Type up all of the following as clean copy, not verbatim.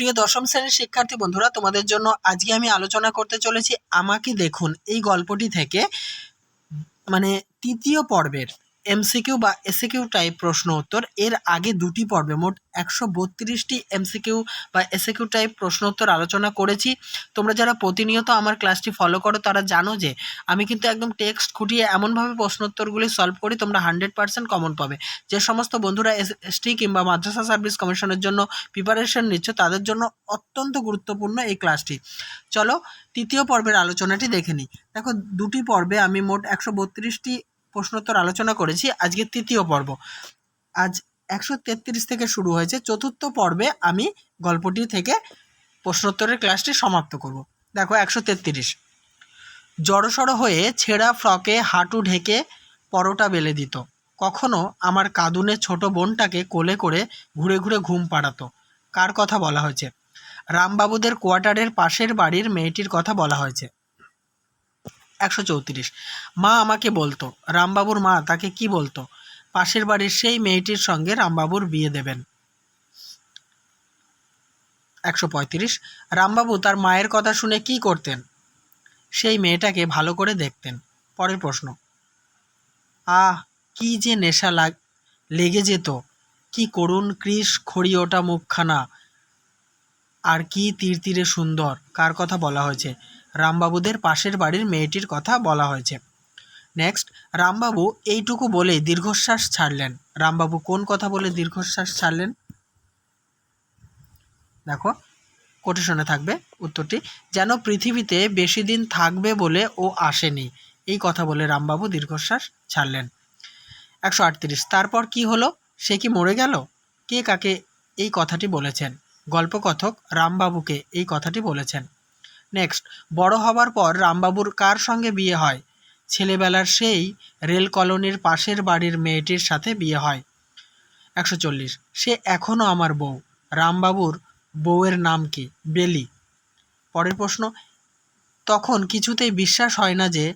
প্রিয় দশম শ্রেণীর শিক্ষার্থী বন্ধুরা, তোমাদের জন্য আজকে আমি আলোচনা করতে চলেছি আমাকে দেখুন এই গল্পটি থেকে মানে তৃতীয় পর্বের এমসিকিউ বা এসিকিউ টাইপ প্রশ্ন উত্তর। এর আগে দুটি পর্বে মোট 132টি এমসিকিউ বা এসিকিউ টাইপ প্রশ্ন উত্তর আলোচনা করেছি। তোমরা যারা প্রতিনিয়ত আমার ক্লাসটি ফলো করো তারা জানো যে আমি কিন্তু একদম টেক্সট খুঁটিয়ে এমনভাবে প্রশ্ন উত্তরগুলি সলভ করি তোমরা 100% কমন পাবে। যে সমস্ত বন্ধুরা এসটি কিংবা মাদ্রাসা সার্ভিস কমিশনের জন্য প্রিপারেশন নিচ্ছ তাদের জন্য অত্যন্ত গুরুত্বপূর্ণ এই ক্লাসটি। চলো তৃতীয় পর্বের আলোচনাটি দেখে নিই। দেখো, দুটি পর্বে আমি মোট 132টি প্রশ্নোত্তর আলোচনা করেছি। আজকে তৃতীয় পর্ব, আজ 133 থেকে শুরু হয়েছে। চতুর্থ পর্বে আমি গল্পটি থেকে প্রশ্নোত্তরের ক্লাসটি সমাপ্ত করব। দেখো 133। জড়সড় হয়ে ছেঁড়া ফ্রকে হাঁটু ঢেকে পরোটা বেলে দিত। কখনো আমার কাঁদুনে ছোট বোনটাকে কোলে করে ঘুরে ঘুরে ঘুম পাড়াতো। কার কথা বলা হয়েছে? রামবাবুদের কোয়ার্টারের পাশের বাড়ির মেয়েটির কথা বলা হয়েছে। 134। মা আমাকে বলতো। রামবাবুর মা তাকে কি বলতো? পাশের বাড়ির সেই মেয়েটির সঙ্গে রামবাবুর বিয়ে দেবেন। 135। রামবাবু তার মায়ের কথা শুনে কি করতেন? সেই মেয়েটাকে ভালো করে দেখতেন। পরের প্রশ্ন। আহ, কি যে নেশা লেগে যেত! কি করুণ কৃষ খড়ি ওটা মুখখানা, আর কি তীরে সুন্দর! কার কথা বলা হয়েছে? রামবাবুদের পাশের বাড়ির মেয়েটির কথা বলা হয়েছে। নেক্সট, রামবাবু এইটুকু বলেই দীর্ঘশ্বাস ছাড়লেন। রামবাবু কোন কথা বলে দীর্ঘশ্বাস ছাড়লেন? দেখো কোটেশনে থাকবে উত্তরটি। যেন পৃথিবীতে বেশি দিন থাকবে বলে ও আসেনি, এই কথা বলে রামবাবু দীর্ঘশ্বাস ছাড়লেন। 138। তারপর কি হলো? সে কি মরে গেল? কে কাকে এই কথাটি বলেছেন? গল্পকথক রামবাবুকে এই কথাটি বলেছেন। নেক্সট, বড় হবার পর রামবাবুর কার সঙ্গে বিয়ে হয়? ছেলেবেলার সেই রেল কলোনির পাশের বাড়ির মেয়েটির সাথে বিয়ে হয়। 140। সে এখনও আমার বউ। রামবাবুর বউয়ের নাম কি? বেলি। পরের প্রশ্ন। তখন কিছুতেই বিশ্বাস হয় না যে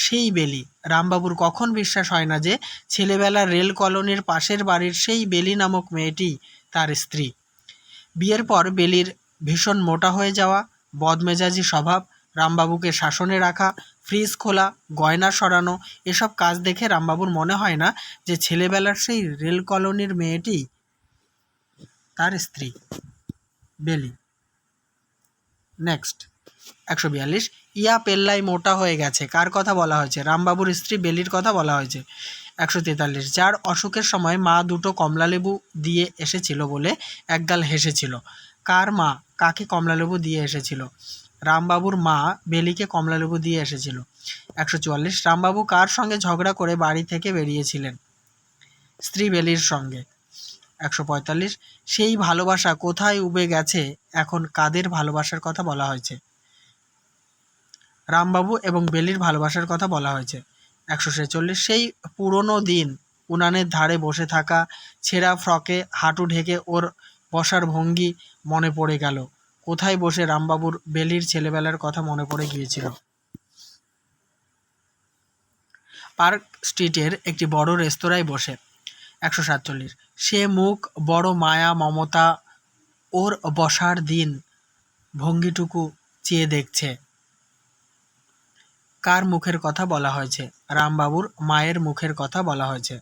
সেই বেলি। রামবাবুর কখন বিশ্বাস হয় না যে ছেলেবেলার রেল কলোনির পাশের বাড়ির সেই বেলি নামক মেয়েটি তার স্ত্রী? বিয়ের পর বেলির ভীষণ মোটা হয়ে যাওয়া, বদমেজাজি স্বভাব, রামবাবুকে শাসনে রাখা, ফ্রিজ খোলা, গয়না সরানো, এসব কাজ দেখে রামবাবুর মনে হয় না যে ছেলেবেলার সেই রেল কলোনির মেয়েটি তার স্ত্রী বেলি। নেক্সট 142। ইয়া পেল্লাই মোটা হয়ে গেছে, কার কথা বলা হয়েছে? রামবাবুর স্ত্রী বেলির কথা বলা হয়েছে। 143। যার অসুখের সময় মা দুটো কমলালেবু দিয়ে এসেছিল বলে একগাল হেসেছিল। কার মা কাকে কমলালেবু দিয়ে এসেছিল? রামবাবুর মা বেলিকে কমলালেবু দিয়ে এসেছিল। 144। রামবাবু কার সঙ্গে ঝগড়া করে বাড়ি থেকে বেরিয়েছিলেন? স্ত্রী বেলির সঙ্গে। 145। সেই ভালোবাসা কোথায় উবে গেছে, এখন কাদের ভালোবাসার কথা বলা হয়েছে? রামবাবু এবং বেলির ভালোবাসার কথা বলা হয়েছে। 146। সেই পুরনো দিন, উনানের ধারে বসে থাকা, ছেঁড়া ফ্রকে হাঁটু ঢেকে ওর বসার ভঙ্গি মনে পড়ে গেল। কোথায় বসে রামবাবুর বেলির ছেলেবেলার কথা মনে পড়ে গিয়েছিল? পার্ক স্ট্রিটের একটি বড় রেস্তোরাঁয় বসে। 147। সে মুখ বড় মায়া মমতা ওর বসার দিন ভঙ্গিটুকু চেয়ে দেখছে। কার মুখের কথা বলা হয়েছে? রামবাবুর মায়ের মুখের কথা বলা হয়েছে।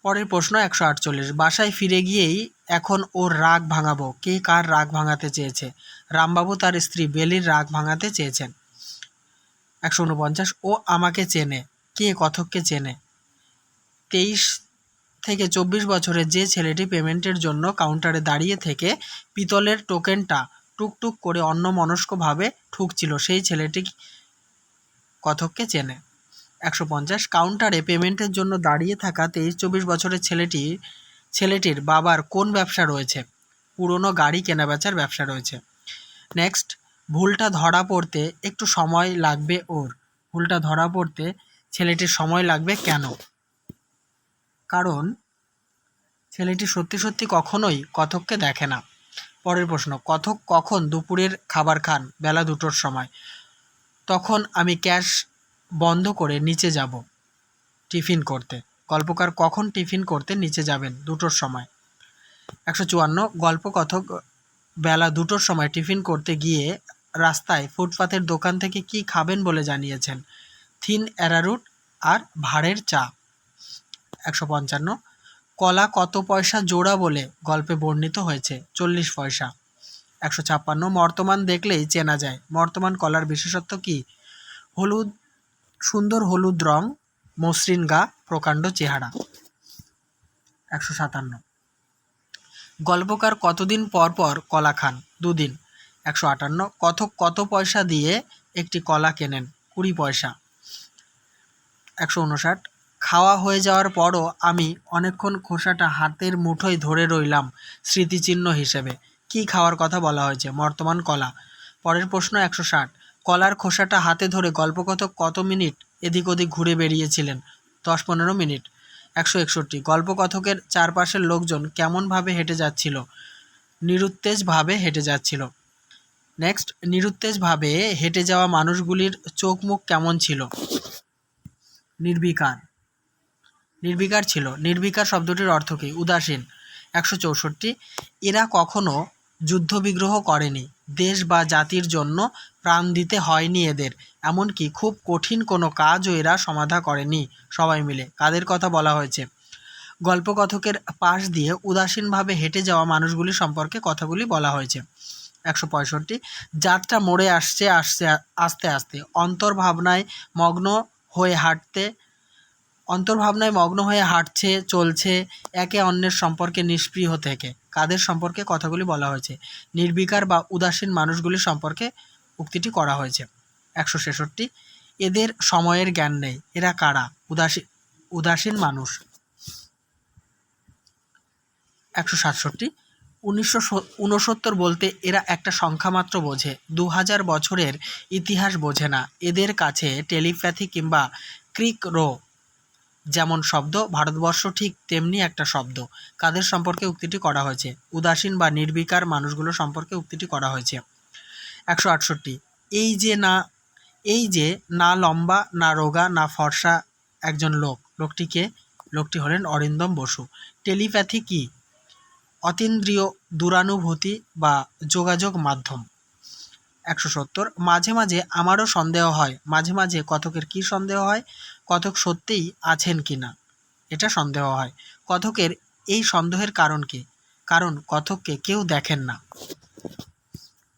পরের প্রশ্ন 148। বাসায় ফিরে গিয়েই এখন ওর রাগ ভাঙাবো। কে কার রাগ ভাঙাতে চেয়েছে? রামবাবু তার স্ত্রী বেলির রাগ ভাঙাতে চেয়েছেন। 149। ও আমাকে চেনে। কে কথককে চেনে? 23 থেকে 24 বছরের যে ছেলেটি পেমেন্টের জন্য কাউন্টারে দাঁড়িয়ে থেকে পিতলের টোকেনটা টুকটুক করে অন্যমনস্কভাবে ঠুকছিল, সেই ছেলেটি কথককে চেনে। 150। কাউন্টারে পেমেন্টের জন্য দাঁড়িয়ে থাকা 23-24 বছরের ছেলেটির বাবার কোন ব্যবসা রয়েছে? পুরনো গাড়ি কেনাবেচার ব্যবসা রয়েছে। নেক্সট, ভুলটা ধরা পড়তে একটু সময় লাগবে ওর। ভুলটা ধরা পড়তে ছেলেটির সময় লাগবে কেন? কারণ ছেলেটি সত্যি সত্যি কখনোই কথককে দেখে না। পরের প্রশ্ন। কথক কখন দুপুরের খাবার খান? বেলা 2টোর সময়। তখন আমি ক্যাশ বন্ধ করে নিচে যাব টিফিন করতে। গল্পকার কখন টিফিন করতে নিচে যাবেন? 2টোর সময়। 154 গল্পকথক বেলা 2টোর সময় টিফিন করতে গিয়ে রাস্তায় ফুটপাতের দোকান থেকে কি খাবেন বলে জানিয়েছেন? থিন অ্যারারুট আর ভাঁড়ের চা। 155 কলা কত পয়সা জোড়া বলে গল্পে বর্ণিত হয়েছে? 40 পয়সা। 156 মর্তমান দেখলেই চেনা যায়। মর্তমান কলার বিশেষত্ব কি? হলুদ, সুন্দর হলুদ রং, মসৃণ গা, প্রকাণ্ড চেহারা। 157 গল্পকার কতদিন পর পর কলা খান? 2 দিন। 158 কথক কত পয়সা দিয়ে একটি কলা কেনেন? 20 পয়সা। 159 খাওয়া হয়ে যাওয়ার পরও আমি অনেকক্ষণ খোসাটা হাতের মুঠোয় ধরে রইলাম স্মৃতিচিহ্ন হিসেবে। কি খাওয়ার কথা বলা হয়েছে? বর্তমান কলা। পরের প্রশ্ন 160 কলার খোসাটা হাতে ধরে গল্পকথক কত মিনিট এদিক ওদিক ঘুরে বেরিয়েছিলেন? 10-15 মিনিট। 161 গল্পকথকের চারপাশের লোকজন কেমনভাবে হেঁটে যাচ্ছিল? নিরুত্তেজভাবে হেঁটে যাচ্ছিল। নেক্সট, নিরুত্তেজভাবে হেঁটে যাওয়া মানুষগুলির চোখ মুখ কেমন ছিল? নির্বিকার। নির্বিকার ছিল। নির্বিকার শব্দটির অর্থ কী? উদাসীন। 164 এরা কখনো যুদ্ধবিগ্রহ করেনি। দেশ বা জাতির জন্য প্রাণ দিতে হয়নি এদের। এমনকি খুব কঠিন কোনো কাজও এরা সমাধা করেনি সবাই মিলে। কাদের কথা বলা হয়েছে? গল্পকথকের পাশ দিয়ে উদাসীনভাবে হেঁটে যাওয়া মানুষগুলি সম্পর্কে কথাগুলি বলা হয়েছে। 165 যাত্রা মোড়ে আসছে আস্তে আস্তে অন্তর্ভাবনায় মগ্ন হয়ে হাঁটছে চলছে একে অন্যের সম্পর্কে নিষ্পৃহ থেকে। কাদের সম্পর্কে কথাগুলি বলা হয়েছে? নির্বিকার বা উদাসীন মানুষগুলি সম্পর্কে উক্তিটি করা হয়েছে। 166 এদের সময়ের জ্ঞান নেই। এরা কারা? উদাসীন মানুষ। 167 1969 বলতে এরা একটা সংখ্যা মাত্র বোঝে, 2000 বছরের ইতিহাস বোঝে না। এদের কাছে টেলিপ্যাথি কিংবা ক্রিক রো যেমন শব্দ, ভারতবর্ষ ঠিক তেমনি একটা শব্দ। কাদের সম্পর্কে উক্তিটি করা হয়েছে? উদাসীন বা নির্বিকার মানুষগুলো সম্পর্কে উক্তিটি করা হয়েছে। 168 এই যে না লম্বা না রোগা না ফর্সা একজন লোকটি হলেন অরিন্দম বসু। টেলিপ্যাথি কি? অতীন্দ্রিয় দূরানুভূতি বা যোগাযোগ মাধ্যম। 170 মাঝে মাঝে আমারও সন্দেহ হয়। মাঝে মাঝে কথকের কি সন্দেহ হয়? কথক সত্যিই আছেন কি না এটা সন্দেহ হয়। কথকের এই সন্দেহের কারণ কি? কারণ কথককে কেউ দেখেন না।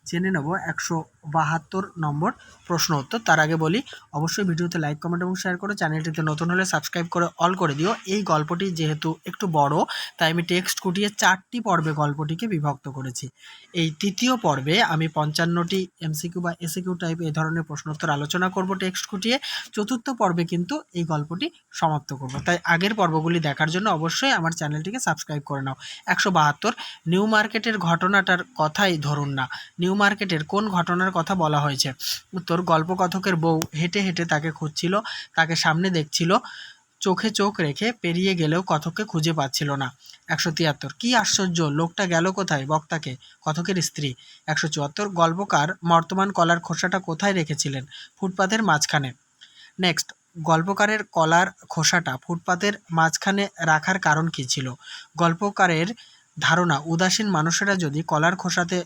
জেনে নেব 172 নম্বর প্রশ্ন উত্তর। তার আগে বলি অবশ্যই ভিডিওতে লাইক, কমেন্ট এবং শেয়ার করো। চ্যানেলটিতে নতুন হলে সাবস্ক্রাইব করে অল করে দিও। এই গল্পটি যেহেতু একটু বড় তাই আমি টেক্সট কুটিয়ে 4টি পর্বে গল্পটিকে বিভক্ত করেছি। এই তৃতীয় পর্বে আমি 55টি এমসিকিউ বা এসিকিউ টাইপ এই ধরনের প্রশ্নোত্তর আলোচনা করব টেক্সট কুটিয়ে। চতুর্থ পর্বে কিন্তু এই গল্পটি সমাপ্ত করব। তাই আগের পর্বগুলি দেখার জন্য অবশ্যই আমার চ্যানেলটিকে সাবস্ক্রাইব করে নাও। 172 নিউ মার্কেটের ঘটনাটার কথাই ধরুন না। নিউ মার্কেটের কোন ঘটনার কথা বলা হয়েছে? উত্তর, গল্পকথকের বউ হেঁটে হেঁটে তাকে খুঁজছিল, তাকে সামনে দেখছিল, চোখে চোখ রেখে পেরিয়ে গেলেও কথককে খুঁজে পাচ্ছিল না। 173 কি আশ্চর্য, লোকটা গেল কোথায়? বক্তাকে, কথকের স্ত্রী। 174 গল্পকার বর্তমান কলার খোসাটা কোথায় রেখেছিলেন? ফুটপাতের মাঝখানে। নেক্সট, গল্পকারের কলার খোসাটা ফুটপাতের মাঝখানে রাখার কারণ কী ছিল? গল্পকারের ধারণা উদাসীন মানুষেরা যদি কলার খোসাতে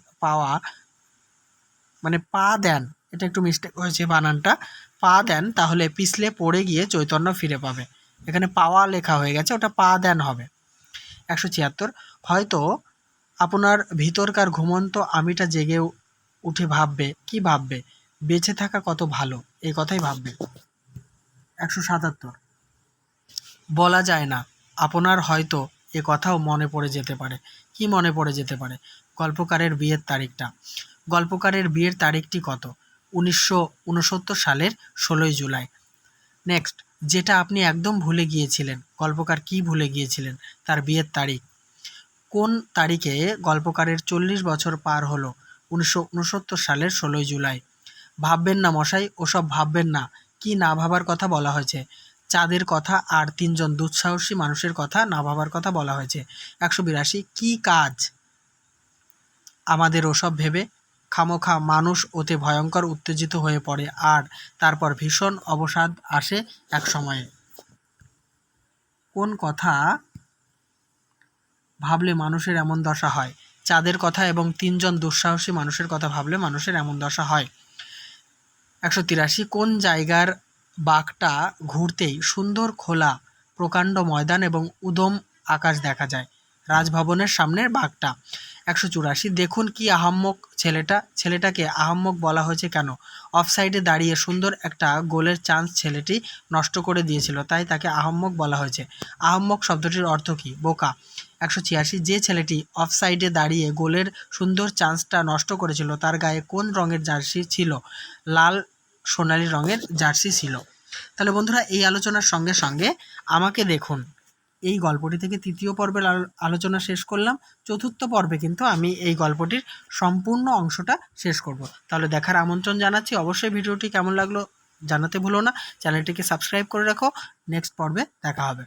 পা দেন, এটা একটু মিস্টেক হয়েছে বানানটা, পা দেন তাহলে পিছলে পড়ে গিয়ে চৈতন্য ফিরে পাবে। এখানে পাওয়া লেখা হয়ে গেছে, ওটা পা দেন হবে। 176 হয়তো আপনার ভিতরকার ঘুমন্ত আমিটা জেগে উঠে ভাববে। কি ভাববে? বেঁচে থাকা কত ভালো, এই কথাই ভাববে। 177 বলা যায় না, আপনার হয়তো এ কথাও মনে পড়ে যেতে পারে। কি মনে পড়ে যেতে পারে? গল্পকারের বিয়ের তারিখটা। গল্পকারের বিয়ের তারিখটি কত? 1969 সালের 16 জুলাই। নেক্সট, যেটা আপনি একদম ভুলে গিয়েছিলেন। গল্পকার কি ভুলে গিয়েছিলেন? তার বিয়ের তারিখ। কোন তারিখে গল্পকারের 40 বছর পার হলো? 1969 সালের 16 জুলাই। ভাববেন না মশাই, ওসব ভাববেন না। কি না ভাবার কথা বলা হয়েছে? চাঁদের কথা আর 3 জন দুঃসাহসী মানুষের কথা না ভাবার কথা বলা হয়েছে। 182 কি কাজ আমাদের ওসব ভেবে? খামোখা মানুষ ওতে ভয়ঙ্কর উত্তেজিত হয়ে পড়ে আর তারপর ভীষণ অবসাদ আসে এক সময়ে। কোন কথা ভাবলে মানুষের এমন দশা হয়। চাঁদের কথা এবং 3 জন দুঃসাহসী মানুষের কথা ভাবলে মানুষের এমন দশা হয়। 183 কোন জায়গার বাঘটা ঘুরতেই সুন্দর খোলা প্রকাণ্ড ময়দান এবং উদম আকাশ দেখা যায়? রাজভবনের সামনের বাঘটা। 184 দেখুন কি আহাম্মক ছেলেটা, ছেলেটাকে আহাম্মক বলা হয়েছে কেন? অফসাইডে দাঁড়িয়ে সুন্দর একটা গোলের চান্স ছেলেটি নষ্ট করে দিয়েছিল, তাই তাকে আহাম্মক বলা হয়েছে। আহাম্মক শব্দটির অর্থ কী? বোকা। 186 যে ছেলেটি অফসাইডে দাঁড়িয়ে গোলের সুন্দর চান্সটা নষ্ট করেছিল তার গায়ে কোন রঙের জার্সি ছিল? লাল সোনালি রঙের জার্সি ছিল। তাহলে বন্ধুরা, এই আলোচনার সঙ্গে সঙ্গে আমাকে দেখুন এই গল্পটি থেকে তৃতীয় পর্বের আলোচনা শেষ করলাম। চতুর্থ পর্বে কিন্তু আমি এই গল্পটির সম্পূর্ণ অংশটা শেষ করব। তাহলে দেখার আমন্ত্রণ জানাচ্ছি। অবশ্যই ভিডিওটি কেমন লাগলো জানাতে ভুলো না। চ্যানেলটিকে সাবস্ক্রাইব করে রাখো। নেক্সট পর্বে দেখা হবে।